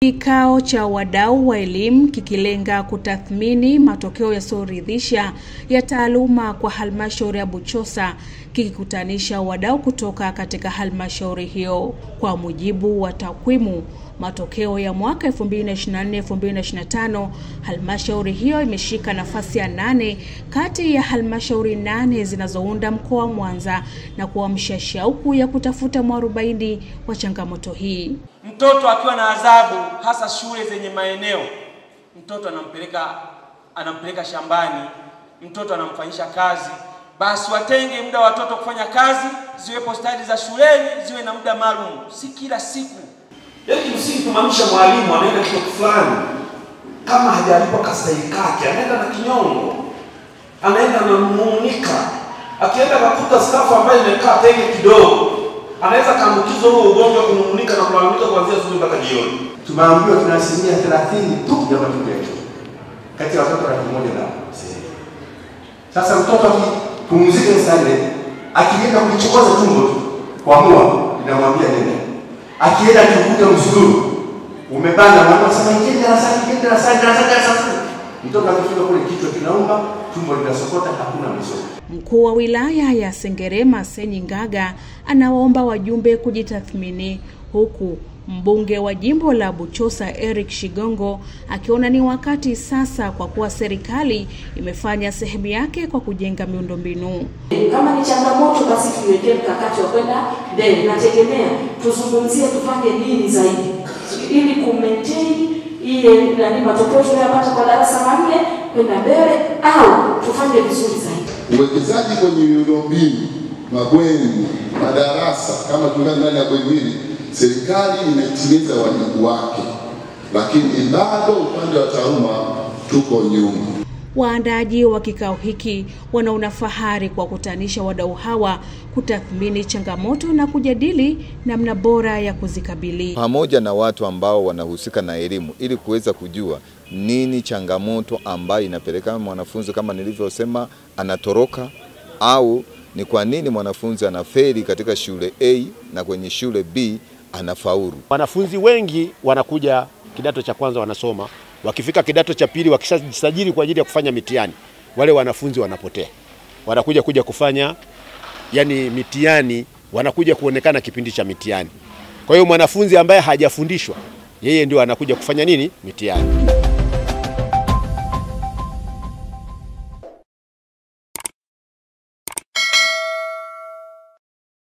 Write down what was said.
Kikao cha wadau wa elimu kikilenga kutathmini matokeo yasiyoridhisha ya taaluma kwa halmashauri ya Buchosa, kikikutanisha wadau kutoka katika halmashauri hiyo. Kwa mujibu wa takwimu, matokeo ya mwaka 2024-2025, halmashauri hiyo imeshika nafasi ya 8 kati ya halmashauri 8 zinazounda mkoa wa Mwanza na kuamsha shauku ya kutafuta mwarobaini wa changamoto hii. Mtoto akiwa na adhabu, hasa shule zenye maeneo, mtoto anampeleka shambani, mtoto anamfanyisha kazi. Basi watenge muda watoto kufanya kazi, ziwepo stadi za shuleni, ziwe na muda maalum, si kila siku. Yaani kumaanisha mwalimu anaenda kitu fulani, kama hajalipa kastahili kake, anaenda na kinyongo, anaenda na mumunika, akienda kukuta staff ambaye imekaa tenge kidogo, anaweza kaambukizwa huo ugonjwa kunumunika na kulalamika kuanzia asubuhi mpaka jioni. Tumeambiwa tuna 30% tu ya watoto wetu kati ya watoto 100,000. Sasa mtoto akipumzika sana, akienda kujichokoza tumbo tu, kuamua inamwambia nini? Akienda kukuta msururu umebana, mama sema ingia darasani. Mtoto akifika kule kichwa kinauma, tumbo linasokota, hakuna msoko. Mkuu wa wilaya ya Sengerema Senyi Ngaga anawaomba wajumbe kujitathmini, huku mbunge wa jimbo la Buchosa Eric Shigongo akiona ni wakati sasa kwa kuwa serikali imefanya sehemu yake kwa kujenga miundombinu. Kama ni changamoto basi tuwekee mkakati wa kwenda mbele. Nategemea tuzungumzie tufanye nini zaidi ili kumaintain ile matokeo tunayopata kwa darasa la 4 kwenda mbele, au tufanye vizuri zaidi. Uwekezaji kwenye miundombinu, mabweni, madarasa kama tulivyo ndani ya bweni hili, serikali imetimiza wajibu wake, lakini bado upande wa taaluma tuko nyuma. Waandaaji wa kikao hiki wanaona fahari kwa kutanisha wadau hawa kutathmini changamoto na kujadili namna bora ya kuzikabili, pamoja na watu ambao wanahusika na elimu, ili kuweza kujua nini changamoto ambayo inapeleka mwanafunzi, kama nilivyosema, anatoroka, au ni kwa nini mwanafunzi anafeli katika shule A na kwenye shule B anafaulu. Wanafunzi wengi wanakuja kidato cha kwanza wanasoma, wakifika kidato cha pili wakishajisajili kwa ajili ya kufanya mitihani, wale wanafunzi wanapotea. Wanakuja kufanya mitihani, wanakuja kuonekana kipindi cha mitihani. Kwa hiyo mwanafunzi ambaye hajafundishwa, yeye ndio anakuja kufanya nini? Mitihani.